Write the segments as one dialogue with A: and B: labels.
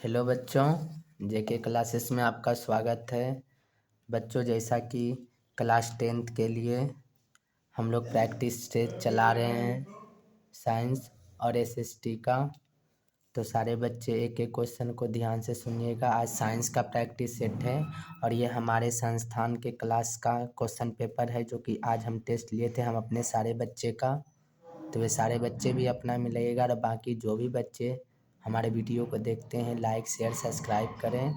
A: Hello बच्चों, जेके classes में आपका स्वागत है। बच्चों, जैसा कि क्लास 10th के लिए हम लोग प्रैक्टिस स्टेज चला रहे हैं साइंस और एसएसटी का, तो सारे बच्चे एक एक क्वेश्चन को ध्यान से सुनिएगा। आज साइंस का प्रैक्टिस सेट है और ये हमारे संस्थान के क्लास का क्वेश्चन पेपर है जो कि आज हम टेस्ट लिए थे हम अपने सारे बच्चे का। तो वे सारे बच्चे भी अपना मिलाइएगा और बाकी जो भी बच्चे हमारे वीडियो को देखते हैं लाइक शेयर सब्सक्राइब करें।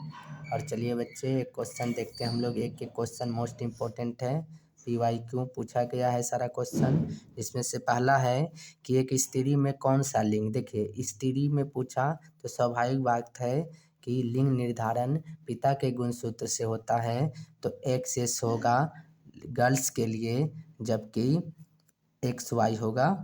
A: और चलिए बच्चे, एक क्वेश्चन देखते हैं हम लोग। एक एक क्वेश्चन मोस्ट इम्पोर्टेंट है, PYQ पूछा गया है सारा क्वेश्चन। इसमें से पहला है कि एक स्त्री में कौन सा लिंग, देखिए स्त्री में पूछा तो स्वाभाविक बात है कि लिंग निर्धारण पिता के गुणसूत्र से होता है, तो एक्स होगा गर्ल्स के लिए जबकि XY होगा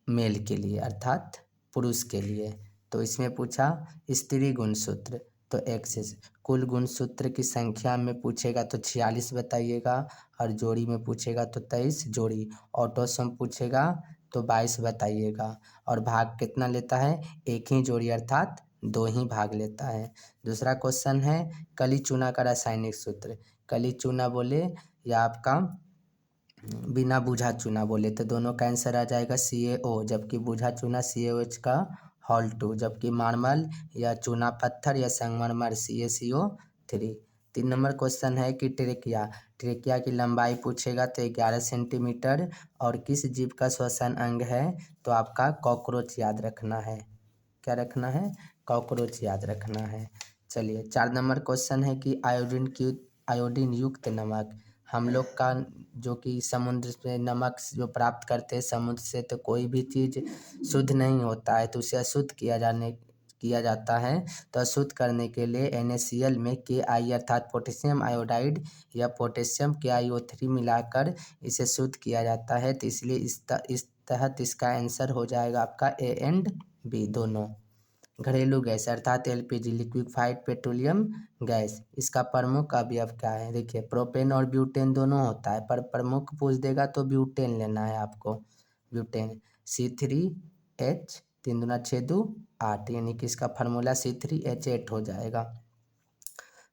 A: मेल के लिए अर्थात पुरुष के लिए। तो इसमें पूछा स्त्री गुणसूत्र तो एक्स, कुल गुणसूत्र की संख्या में पूछेगा तो 46 बताइएगा, और जोड़ी में पूछेगा तो 23 जोड़ी, ऑटोसम पूछेगा तो 22 बताइएगा, और भाग कितना लेता है, एक ही जोड़ी अर्थात 2 ही भाग लेता है। दूसरा क्वेश्चन है कली चूना का रासायनिक सूत्र। कली चूना बोले या आपका बिना बूझा चूना बोले तो दोनों का आंसर आ जाएगा CaO, जबकि बूझा चूना CaOH का Hol2, जबकि मार्बल या चूना पत्थर या संगमरमर CaCO3। 3 नंबर क्वेश्चन है कि ट्रेकिया की लंबाई पूछेगा तो 11 सेंटीमीटर, और किस जीव का श्वसन अंग है, तो आपका कॉकरोच याद रखना है। क्या रखना है, कॉकरोच याद रखना है। चलिए 4 नंबर क्वेश्चन है कि आयोडीन युक्त नमक, हम लोग का जो कि समुद्र से नमक जो प्राप्त करते हैं समुद्र से, तो कोई भी चीज़ शुद्ध नहीं होता है तो उसे अशुद्ध किया जाता है। तो अशुद्ध करने के लिए NaCl में Ki अर्थात पोटेशियम आयोडाइड या पोटेशियम KiO3 मिलाकर इसे शुद्ध किया जाता है, तो इसलिए इस तहत इसका आंसर हो जाएगा आपका A एंड B दोनों। घरेलू गैस अर्थात LPG लिक्विफाइड पेट्रोलियम गैस, इसका प्रमुख अवयव क्या है, देखिए प्रोपेन और ब्यूटेन दोनों होता है, पर प्रमुख पूछ देगा तो ब्यूटेन लेना है आपको। ब्यूटेन C3H 3 दूना 6 2 8, यानी कि इसका फार्मूला C3H8 हो जाएगा।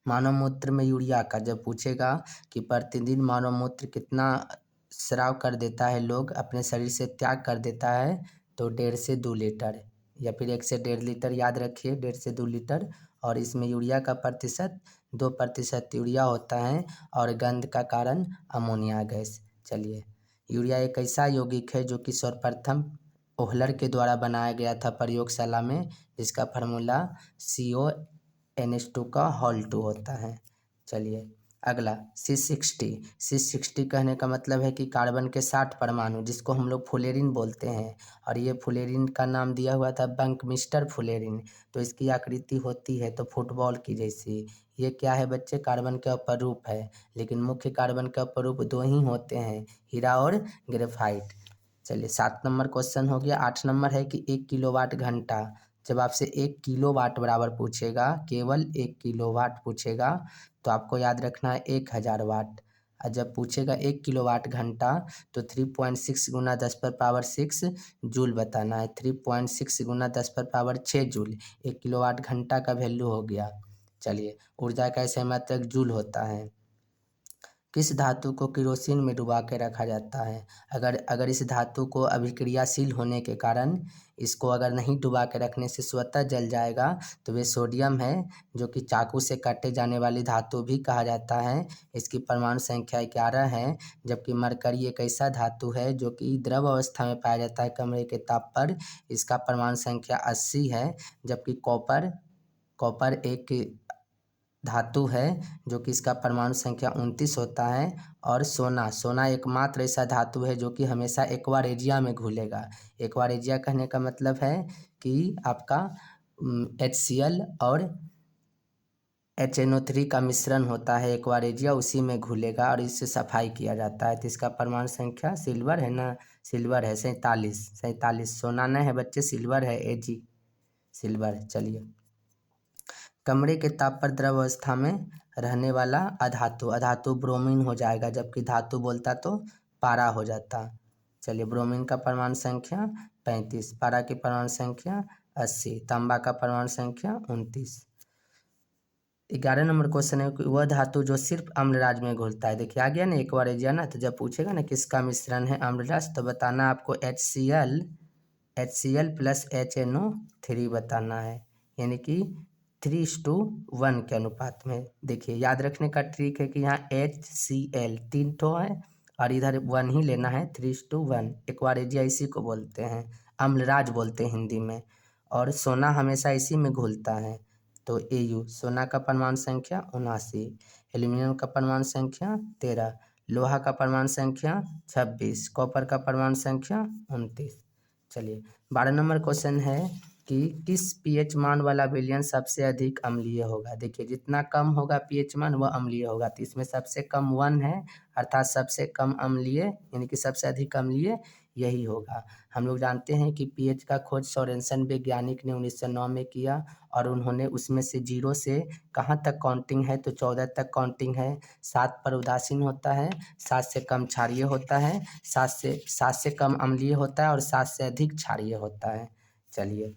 A: मानव मूत्र में यूरिया का जब पूछेगा कि प्रतिदिन मानव मूत्र कितना स्राव कर देता है, लोग अपने शरीर से त्याग कर देता है, तो 1.5 से 2 लीटर, या फिर 1 से 1.5 लीटर याद रखिए, 1.5 से 2 लीटर। और इसमें यूरिया का प्रतिशत 2% यूरिया होता है, और गंध का कारण अमोनिया गैस। चलिए, यूरिया एक ऐसा यौगिक है जो कि सर्वप्रथम ओहलर के द्वारा बनाया गया था प्रयोगशाला में, जिसका फार्मूला CONH2 का Hol2 होता है। चलिए अगला C60 कहने का मतलब है कि कार्बन के 60 परमाणु, जिसको हम लोग फ्लोरीन बोलते हैं, और ये फ्लोरीन का नाम दिया हुआ था बंकमिस्टर फ्लोरीन। तो इसकी आकृति होती है तो फुटबॉल की जैसी। ये क्या है बच्चे, कार्बन के अपरूप है, लेकिन मुख्य कार्बन के अपरूप 2 ही होते हैं, हीरा और ग्रेफाइट। चलिए 7 नंबर क्वेश्चन हो गया। 8 नंबर है कि 1 किलोवाट घंटा, जब आपसे 1 किलोवाट बराबर पूछेगा, केवल 1 किलोवाट पूछेगा, तो आपको याद रखना है 1000 वाट। और जब पूछेगा 1 किलोवाट घंटा तो 3.6 गुना 10⁻6 जूल बताना है। 3.6 गुना 10⁻6 जूल 1 किलोवाट घंटा का वैल्यू हो गया। चलिए, ऊर्जा का ऐसे मात्रक जूल होता है। किस धातु को केरोसिन में डुबा के रखा जाता है, अगर इस धातु को अभिक्रियाशील होने के कारण इसको अगर नहीं डुबा के रखने से स्वतः जल जाएगा, तो वे सोडियम है, जो कि चाकू से काटे जाने वाली धातु भी कहा जाता है। इसकी परमाणु संख्या 11 है, जबकि मरकरी एक ऐसा धातु है जो कि द्रव अवस्था में पाया जाता है कमरे के ताप पर, इसका परमाणु संख्या 80 है। जबकि कॉपर एक धातु है जो कि इसका परमाणु संख्या 29 होता है। और सोना एकमात्र ऐसा धातु है जो कि हमेशा एक्वारेजिया में घुलेगा। एक्वारेजिया कहने का मतलब है कि आपका HCl और HNO3 का मिश्रण होता है एक्वारेजिया, उसी में घुलेगा और इससे सफाई किया जाता है। तो इसका परमाणु संख्या सिल्वर है ना, सिल्वर है 47। सोना नहीं है बच्चे, सिल्वर है Ag सिल्वर। चलिए, कमरे के ताप पर द्रव अवस्था में रहने वाला अधातु ब्रोमीन हो जाएगा, जबकि धातु बोलता तो पारा हो जाता। चलिए, ब्रोमीन का परमाणु संख्या 35, पारा की परमाणु संख्या 80। तांबा का परमाणु संख्या 29। 11 नंबर क्वेश्चन है कि वह धातु जो सिर्फ अम्लराज में घुलता है। देखिए आ गया ना, एक बार एजिया ना, तो जब पूछेगा ना किसका मिश्रण है अम्लरस, तो बताना आपको HCl प्लस HNO3 बताना है, यानी कि 3:1 के अनुपात में। देखिए याद रखने का ट्रिक है कि यहाँ HCl 3 ठो है और इधर 1 ही लेना है, 3:1। एक्वारेजिया इसी को बोलते हैं, अम्लराज बोलते हैं हिंदी में। और सोना हमेशा इसी में घुलता है, तो Au सोना का परमाणु संख्या 79, एल्यूमिनियम का परमाणु संख्या 13, लोहा का परमाणु संख्या 26, कॉपर का परमाणु संख्या 29। चलिए 12 नंबर क्वेश्चन है कि किस पीएच मान वाला विलयन सबसे अधिक अम्लीय होगा। देखिए जितना कम होगा पीएच मान वह अम्लीय होगा, तो इसमें सबसे कम 1 है, अर्थात सबसे कम अम्लीय यानी कि सबसे अधिक अम्लीय यही होगा। हम लोग जानते हैं कि पीएच का खोज सोरेनसन वैज्ञानिक ने 1909 में किया, और उन्होंने उसमें से 0 से कहाँ तक काउंटिंग है, तो 14 तक काउंटिंग है। 7 पर उदासीन होता है, 7 से कम क्षारीय होता है, 7 से कम अम्लीय होता है और 7 से अधिक क्षारीय होता है। चलिए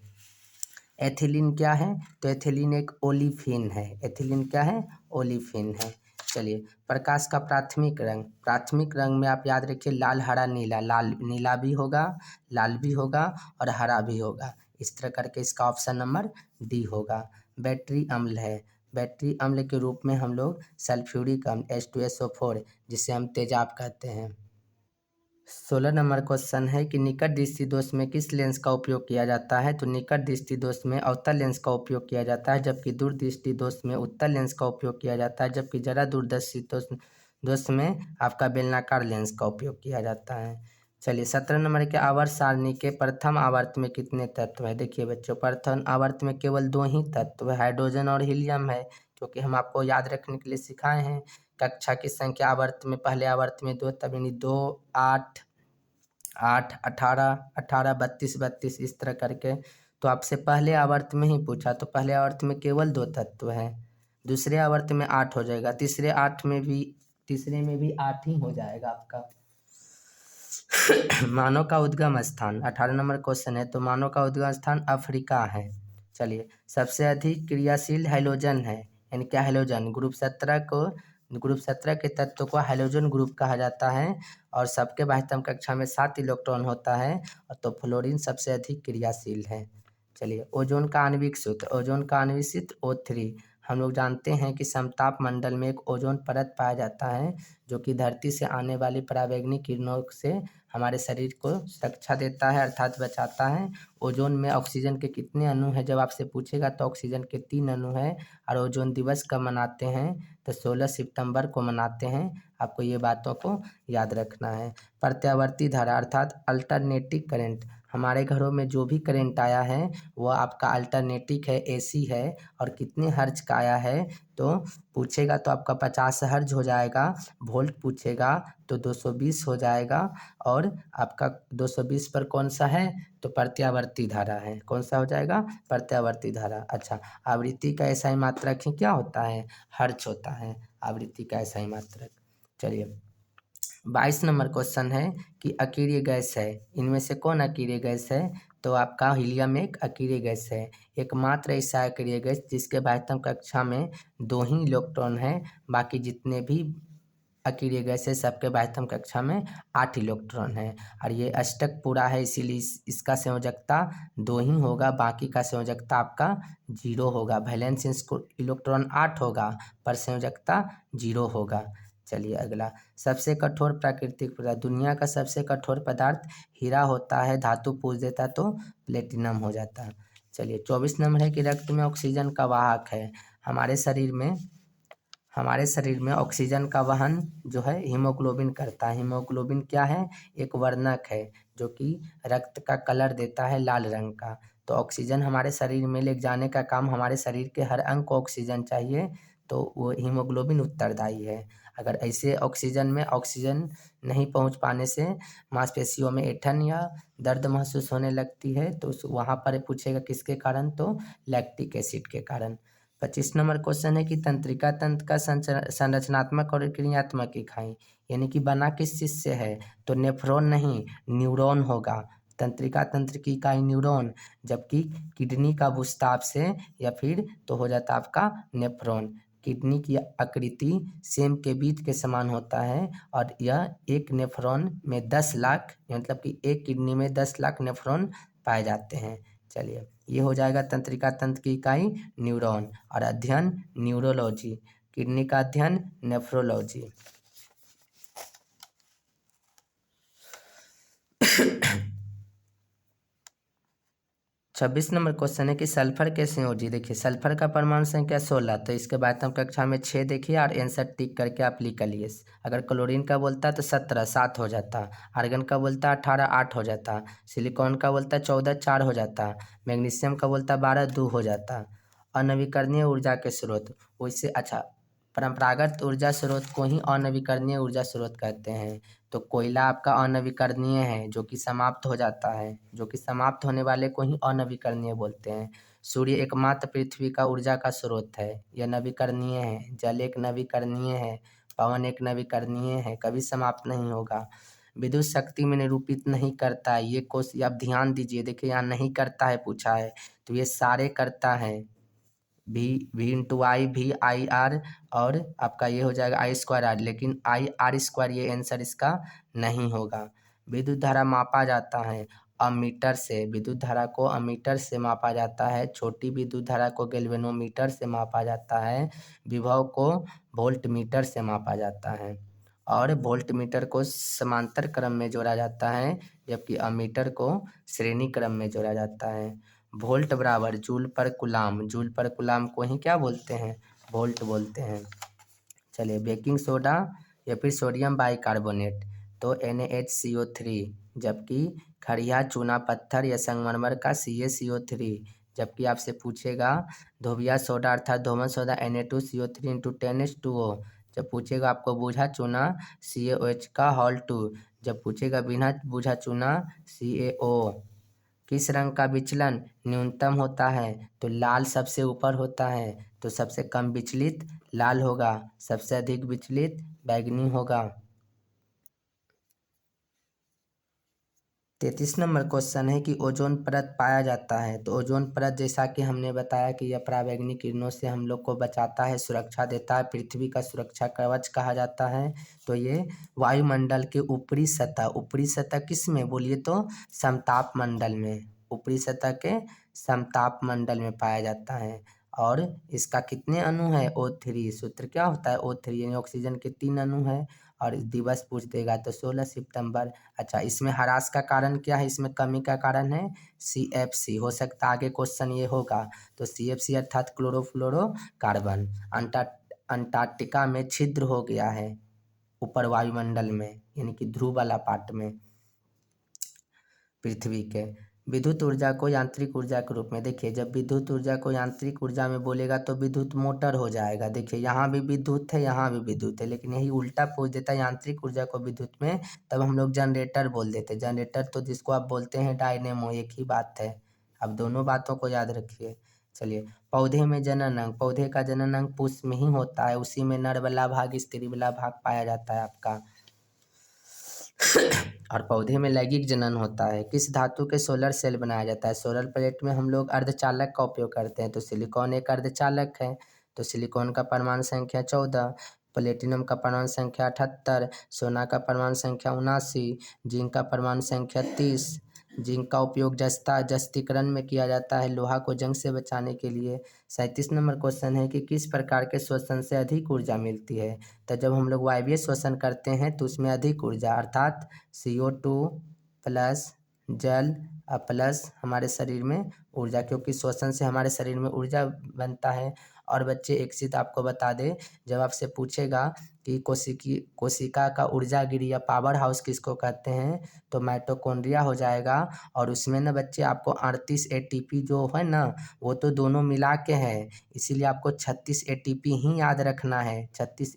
A: एथिलीन क्या है, तो एथिलीन एक ओलिफिन है। एथिलीन क्या है, ओलिफिन है। चलिए प्रकाश का प्राथमिक रंग में आप याद रखिए लाल हरा नीला, लाल नीला भी होगा, लाल भी होगा और हरा भी होगा, इस तरह करके इसका ऑप्शन नंबर डी होगा। बैटरी अम्ल है, बैटरी अम्ल के रूप में हम लोग सल्फ्यूरिक अम्ल H2SO4 जिसे हम तेजाब कहते हैं। 16 नंबर क्वेश्चन है कि निकट दृष्टि दोष में किस लेंस का उपयोग किया जाता है, तो निकट दृष्टि दोष में अवतल लेंस का उपयोग किया जाता है, जबकि दूरदृष्टि दोष में उत्तल लेंस का उपयोग किया जाता है, जबकि जरा दूरदर्शी दोष में आपका बेलनाकार लेंस का उपयोग किया जाता है। चलिए 17 नंबर के आवर्त सारणी के प्रथम आवर्त में कितने तत्व है। देखिए बच्चों प्रथम आवर्त में केवल 2 ही तत्व है, हाइड्रोजन और हीलियम है, क्योंकि हम आपको याद रखने के लिए सिखाए हैं कक्षा की संख्या आवर्त में पहले आवर्त में 2 तब, यानी 2 8 8 18 18 32 32 इस तरह करके। तो आपसे पहले आवर्त में ही पूछा, तो पहले आवर्त में केवल 2 तत्व हैं, दूसरे आवर्त में 8 हो जाएगा, तीसरे में भी 8 ही हो जाएगा आपका। मानव का उद्गम स्थान 18 नंबर क्वेश्चन है, तो मानव का उद्गम स्थान अफ्रीका है। चलिए सबसे अधिक क्रियाशील हैलोजन है, यानी क्या हैलोजन, ग्रुप 17 के तत्व को हैलोजन ग्रुप कहा जाता है, और सबके बाह्यतम कक्षा में 7 इलेक्ट्रॉन होता है, और तो फ्लोरीन सबसे अधिक क्रियाशील है। चलिए ओजोन का आणविक सूत्र O3। हम लोग जानते हैं कि समताप मंडल में एक ओजोन परत पाया जाता है, जो कि धरती से आने वाली परावैंगनी किरणों से हमारे शरीर को सुरक्षा देता है, अर्थात बचाता है। ओजोन में ऑक्सीजन के कितने अणु हैं जब आपसे पूछेगा, तो ऑक्सीजन के 3 अणु हैं। और ओजोन दिवस कब मनाते हैं, तो 16 सितंबर को मनाते हैं, आपको ये बातों को याद रखना है। प्रत्यावर्ती धारा अर्थात अल्टरनेटिंग करंट, हमारे घरों में जो भी करंट आया है वो आपका अल्टरनेटिंग है, AC है, और कितने हर्ज का आया है, तो पूछेगा तो आपका 50 हर्ज हो जाएगा। वोल्ट पूछेगा तो 220 हो जाएगा, और आपका 220 पर कौन सा है, तो प्रत्यावर्ती धारा है। कौन सा हो जाएगा, प्रत्यावर्ती धारा। अच्छा आवृत्ति का SI मात्रक ही क्या होता है, हर्ज होता है, आवृत्ति का SI मात्रक। चलिए 22 नंबर क्वेश्चन है कि अकीर्य गैस है, इनमें से कौन अकीर्य गैस है, तो आपका हीलियम एक अकीर्य गैस है, एकमात्र ऐसा अकीर्य गैस जिसके बाह्यतम कक्षा में 2 ही इलेक्ट्रॉन है, बाकी जितने भी अकीर्य गैस है सबके बाह्यतम कक्षा में 8 इलेक्ट्रॉन है। और ये अष्टक पूरा है, इसीलिए इसका संयोजकता 2 ही होगा, बाकी का संयोजकता आपका 0 होगा। वैलेंस इलेक्ट्रॉन 8 होगा पर संयोजकता 0 होगा। चलिए अगला, सबसे कठोर प्राकृतिक पदार्थ, दुनिया का सबसे कठोर पदार्थ हीरा होता है, धातु पूछ देता तो प्लेटिनम हो जाता। चलिए 24 नंबर है कि रक्त में ऑक्सीजन का वाहक है। हमारे शरीर में ऑक्सीजन का वहन जो है हीमोग्लोबिन करता है। हीमोग्लोबिन क्या है, एक वर्णक है जो कि रक्त का कलर देता है लाल रंग का। तो ऑक्सीजन हमारे शरीर में ले जाने का काम, हमारे शरीर के हर अंग को ऑक्सीजन चाहिए, तो वो हीमोग्लोबिन उत्तरदायी है। अगर ऐसे ऑक्सीजन में ऑक्सीजन नहीं पहुंच पाने से मांसपेशियों में ऐंठन या दर्द महसूस होने लगती है, तो वहाँ पर पूछेगा किसके कारण, तो लैक्टिक एसिड के कारण। 25 नंबर क्वेश्चन है कि तंत्रिका तंत्र का संरचनात्मक और क्रियात्मक इकाई, यानी कि बना किस चीज से है, तो नेफ्रॉन नहीं न्यूरॉन होगा। तंत्रिका तंत्र की इकाई न्यूरॉन, जबकि किडनी का भूस्ताप से या फिर तो हो जाता है आपका नेफ्रॉन। किडनी की आकृति सेम के बीज के समान होता है और यह एक नेफ्रॉन में 10 लाख, मतलब कि एक किडनी में 10 लाख नेफ्रॉन पाए जाते हैं। चलिए, ये हो जाएगा तंत्रिका तंत्र की इकाई न्यूरॉन। और अध्ययन न्यूरोलॉजी, किडनी का अध्ययन नेफ्रोलॉजी। छब्बीस नंबर क्वेश्चन है कि सल्फर के संयोजी। देखिए, सल्फर का परमाणु संख्या 16, तो इसके बाद हम कक्षा में 6 देखिए और आंसर टिक करके आप लिख लिए। अगर क्लोरीन का बोलता तो 17, 7 हो जाता। आर्गन का बोलता 18, 8 हो जाता। सिलिकॉन का बोलता 14, 4 हो जाता। मैग्नीशियम का बोलता 12, 2 हो जाता। अनवीकरणीय ऊर्जा के स्रोत, वैसे अच्छा, परंपरागत ऊर्जा स्रोत को ही अनवीकरणीय ऊर्जा स्रोत कहते हैं। तो कोयला आपका अनवीकरणीय है, जो कि समाप्त हो जाता है, जो कि समाप्त होने वाले को ही अनवीकरणीय बोलते हैं। सूर्य एकमात्र पृथ्वी का ऊर्जा का स्रोत है, यह नवीकरणीय है। जल एक नवीकरणीय है, पवन एक नवीकरणीय है, कभी समाप्त नहीं होगा। विद्युत शक्ति में निरूपित नहीं करता है, ये क्वेश्चन आप ध्यान दीजिए। देखिए, यहाँ नहीं करता है पूछा है, तो ये सारे करता है। V इंटू आई, VIR, और आपका ये हो जाएगा I²R, लेकिन IR², ये आंसर इसका नहीं होगा। विद्युत धारा मापा जाता है अमीटर से, विद्युत धारा को अमीटर से मापा जाता है। छोटी विद्युत धारा को गैल्वेनोमीटर से मापा जाता है। विभव को वोल्ट मीटर से मापा जाता है, और वोल्ट मीटर को समांतर क्रम में जोड़ा जाता है, जबकि अमीटर को श्रेणी क्रम में जोड़ा जाता है। वोल्ट बराबर जूल पर कूलाम, जूल पर कूलाम को ही क्या बोलते हैं, वोल्ट बोलते हैं। चलिए, बेकिंग सोडा या फिर सोडियम बाइकार्बोनेट, तो NaHCO3, जबकि खड़िया चूना पत्थर या संगमरमर का CaCO3। जबकि आपसे पूछेगा धोबिया सोडा अर्थात धोमन सोडा Na2CO3 इंटू 10H2O। जब पूछेगा आपको बूझा चूना CaOH का हॉल 2। जब पूछेगा बिना बूझा चूना CaO। किस रंग का विचलन न्यूनतम होता है, तो लाल सबसे ऊपर होता है, तो सबसे कम विचलित लाल होगा, सबसे अधिक विचलित बैंगनी होगा। 33 नंबर क्वेश्चन है कि ओजोन परत पाया जाता है। तो ओजोन परत, जैसा कि हमने बताया कि यह पराबैंगनी किरणों से हम लोग को बचाता है, सुरक्षा देता है, पृथ्वी का सुरक्षा कवच कहा जाता है। तो ये वायुमंडल के ऊपरी सतह किस में बोलिए तो समताप मंडल में, ऊपरी सतह के समताप मंडल में पाया जाता है। और इसका कितने अणु है, O3। सूत्र क्या होता है, O3, यानी ऑक्सीजन के 3 अणु है। और दिवस पूछ देगा तो 16 सितंबर। अच्छा, इसमें ह्रास का कारण क्या है, इसमें कमी का कारण है CFC। हो सकता आगे क्वेश्चन ये होगा, तो CFC अर्थात क्लोरोफ्लोरोकार्बन। अंटार्कटिका में छिद्र हो गया है ऊपर वायुमंडल में, यानी कि ध्रुव वाला पार्ट में पृथ्वी के। विद्युत ऊर्जा को यांत्रिक ऊर्जा के रूप में, देखिए, जब विद्युत ऊर्जा को यांत्रिक ऊर्जा में बोलेगा तो विद्युत मोटर हो जाएगा। देखिए, यहाँ भी विद्युत है, यहाँ भी विद्युत है, लेकिन यही उल्टा पूछ देता है यांत्रिक ऊर्जा को विद्युत में, तब हम लोग जनरेटर बोल देते। जनरेटर तो जिसको आप बोलते हैं डायनेमो, एक ही बात है। अब दोनों बातों को याद रखिए। चलिए, पौधे में जनन अंग, पौधे का जनन अंग पुष्प में ही होता है, उसी में नर वाला भाग स्त्री वाला भाग पाया जाता है आपका। और पौधे में लैंगिक जनन होता है। किस धातु के सोलर सेल बनाया जाता है, सोलर प्लेट में हम लोग अर्धचालक का उपयोग करते हैं, तो सिलिकॉन एक अर्धचालक है। तो सिलिकॉन का परमाणु संख्या 14, प्लेटिनम का परमाणु संख्या 78, सोना का परमाणु संख्या 79, जिंक का परमाणु संख्या 30। जिंक का उपयोग जस्तीकरण में किया जाता है, लोहा को जंग से बचाने के लिए। 37 नंबर क्वेश्चन है कि किस प्रकार के श्वसन से अधिक ऊर्जा मिलती है। तो जब हम लोग वायवीय श्वसन करते हैं तो उसमें अधिक ऊर्जा अर्थात CO2 प्लस जल प्लस हमारे शरीर में ऊर्जा, क्योंकि श्वसन से हमारे शरीर में ऊर्जा बनता है। और बच्चे, एक चीज़ आपको बता दें, जब आपसे पूछेगा कि कोशिका का ऊर्जा गिरी या पावर हाउस किसको कहते हैं, तो माइटोकॉन्ड्रिया हो जाएगा। और उसमें ना बच्चे आपको 38 ATP जो है ना, वो तो दोनों मिला के हैं, इसीलिए आपको 36 ATP ही याद रखना है। 36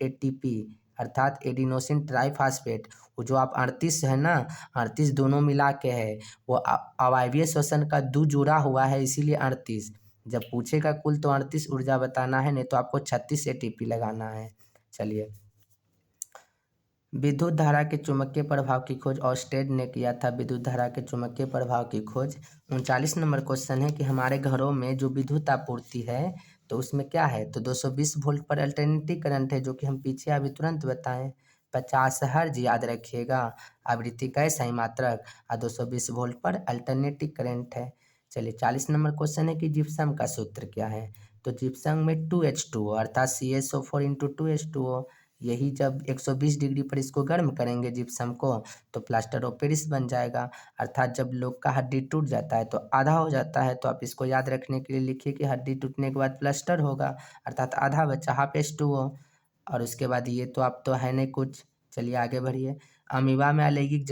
A: ATP अर्थात एडिनोसिन ट्राइफॉस्फेट। वो जो आप 38 है ना, 38 दोनों मिला के है, वो अवायवीय श्वसन का दो जुड़ा हुआ है, इसीलिए 38। जब पूछेगा कुल तो 38 ऊर्जा बताना है, नहीं तो आपको 36 ATP लगाना है। चलिए, विद्युत धारा के चुंबकीय प्रभाव की खोज ऑस्टेड ने किया था। विद्युत धारा के चुंबकीय प्रभाव की खोज। 39 नंबर क्वेश्चन है कि हमारे घरों में जो विद्युत आपूर्ति है तो उसमें क्या है, तो 220 वोल्ट पर अल्टरनेटिंग करंट है, जो कि हम पीछे अभी तुरंत बताएं। 50 हर्ज याद रखिएगा, आवृत्ति का सही मात्रक, और 220 वोल्ट पर अल्टरनेटिंग करंट है। चलिए 40 नंबर क्वेश्चन है कि जिप्सम का सूत्र क्या है, तो जिप्सम में 2H2O अर्थात CaSO4 इंटू 2H2O। यही जब 120 डिग्री पर इसको गर्म करेंगे जिप्सम को तो प्लास्टर ऑफ पेरिस बन जाएगा। अर्थात जब लोग का हड्डी टूट जाता है तो आधा हो जाता है, तो आप इसको याद रखने के लिए लिखिए कि हड्डी टूटने के बाद प्लास्टर होगा, अर्थात आधा बचा H2O। और उसके बाद ये तो आप तो है नहीं कुछ। चलिए आगे बढ़िए। अमीबा में अलैंगिक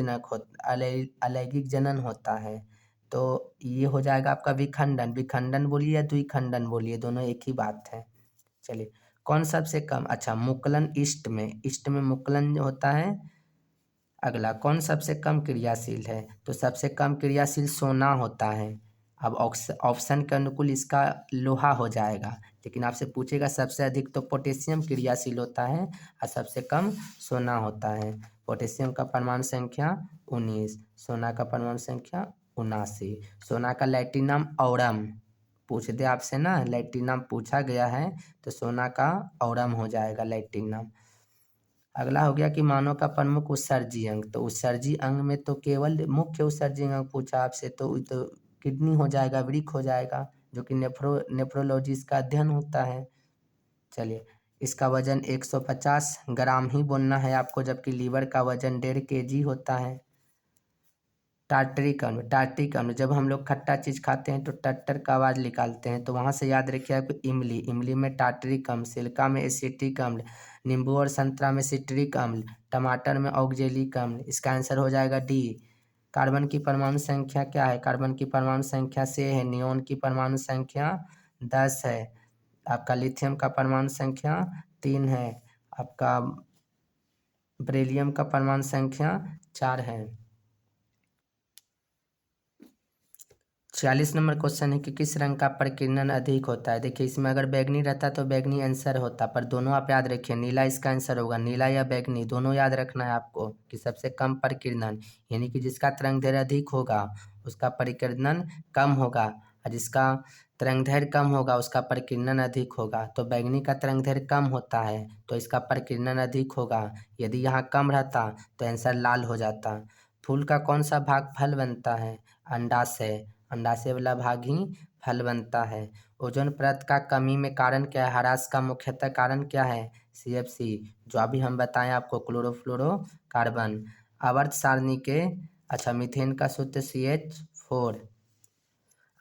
A: जनन होता है, तो ये हो जाएगा आपका विखंडन। विखंडन बोलिए या द्विखंडन बोलिए, दोनों एक ही बात है। चलिए कौन सबसे कम, अच्छा मुक्लन ईस्ट में मुक्लन होता है। अगला कौन सबसे कम क्रियाशील है, तो सबसे कम क्रियाशील सोना होता है। अब ऑप्शन के अनुकूल इसका लोहा हो जाएगा, लेकिन आपसे पूछेगा सबसे अधिक तो पोटेशियम क्रियाशील होता है और सबसे कम सोना होता है। पोटेशियम का परमाणु संख्या 19, सोना का परमाणु संख्या 79। सोना का लैटिनम औरम पूछ दे आपसे ना, लैटिनम पूछा गया है तो सोना का औरम हो जाएगा लैटिनम। अगला हो गया कि मानव का प्रमुख उत्सर्जी अंग, तो उत्सर्जी अंग में तो केवल मुख्य उत्सर्जी अंग पूछा आपसे, तो किडनी हो जाएगा, वृक्क हो जाएगा, जो कि नेफ्रोलॉजी इसका अध्ययन होता है। चलिए इसका वजन 150 ग्राम ही बोलना है आपको, जबकि लीवर का वजन 1.5 kg होता है। टार्टरिक अम्ल, जब हम लोग खट्टा चीज खाते हैं तो टट्टर का आवाज निकालते हैं, तो वहां से याद रखिए आपको इमली में टार्टरिक अम्ल, सिरका में एसिटिक अम्ल, नींबू और संतरा में सिट्रिक अम्ल, टमाटर में ऑक्जेलिक अम्ल। इसका आंसर हो जाएगा डी। कार्बन की परमाणु संख्या क्या है, कार्बन की परमाणु संख्या 6 है। नियोन की परमाणु संख्या 10 है। आपका लिथियम का परमाणु संख्या 3 है। आपका बेरिलियम का परमाणु संख्या 4 है। 46 नंबर क्वेश्चन है कि किस रंग का प्रकीर्णन अधिक होता है। देखिए इसमें अगर बैगनी रहता तो बैगनी आंसर होता, पर दोनों आप याद रखिए, नीला इसका आंसर होगा। नीला या बैगनी दोनों याद रखना है आपको कि सबसे कम प्रकीर्णन, यानी कि जिसका तरंगदैर्घ्य अधिक होगा उसका प्रकीर्णन कम होगा, और जिसका तरंगदैर्घ्य कम होगा उसका प्रकीर्णन अधिक होगा। तो बैगनी का तरंगदैर्घ्य कम होता है तो इसका प्रकीर्णन अधिक होगा। यदि यहाँ कम रहता तो आंसर लाल हो जाता। फूल का कौन सा भाग फल बनता है, अंडाशय। अंडाशय वाला भाग ही फल बनता है। ओजोन परत का कमी में कारण क्या है, ह्रास का मुख्यतः कारण क्या है, CFC, जो अभी हम बताएं आपको, क्लोरोफ्लोरोकार्बन। आवर्त सारणी के, अच्छा मीथेन का सूत्र CH4।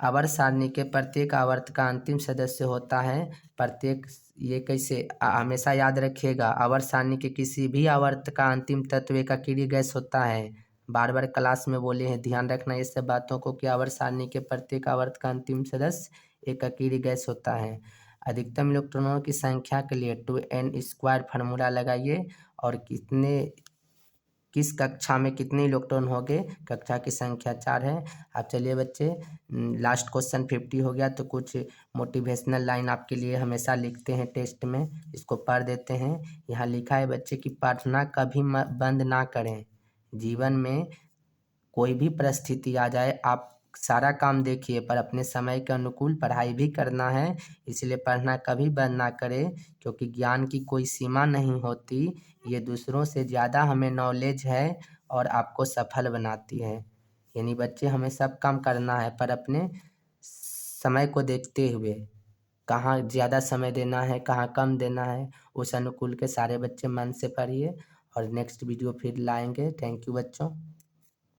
A: आवर्त सारणी के प्रत्येक आवर्त का अंतिम सदस्य होता है प्रत्येक, ये कैसे हमेशा याद रखिएगा, आवर्त सारणी के किसी भी आवर्त का अंतिम तत्व एक अकेली गैस होता है। बार बार क्लास में बोले हैं, ध्यान रखना ये सब बातों को कि आवर्त सारणी के प्रत्येक आवर्त का अंतिम सदस्य एक अकेली गैस होता है। अधिकतम इलेक्ट्रॉनों की संख्या के लिए 2n² फार्मूला लगाइए, और किस कक्षा में कितने इलेक्ट्रॉन होंगे, कक्षा की संख्या 4 है। अब चलिए बच्चे, लास्ट क्वेश्चन 50 हो गया, तो कुछ मोटिवेशनल लाइन आपके लिए हमेशा लिखते हैं टेस्ट में, इसको पढ़ देते हैं। यहाँ लिखा है बच्चे कि पढ़ना कभी बंद ना करें। जीवन में कोई भी परिस्थिति आ जाए, आप सारा काम देखिए, पर अपने समय के अनुकूल पढ़ाई भी करना है। इसलिए पढ़ना कभी बंद ना करें, क्योंकि ज्ञान की कोई सीमा नहीं होती। ये दूसरों से ज़्यादा हमें नॉलेज है और आपको सफल बनाती है। यानी बच्चे हमें सब काम करना है, पर अपने समय को देखते हुए, कहाँ ज़्यादा समय देना है कहाँ कम देना है, उस अनुकूल के सारे बच्चे मन से पढ़िए। और नेक्स्ट वीडियो फिर लाएंगे। थैंक यू बच्चों।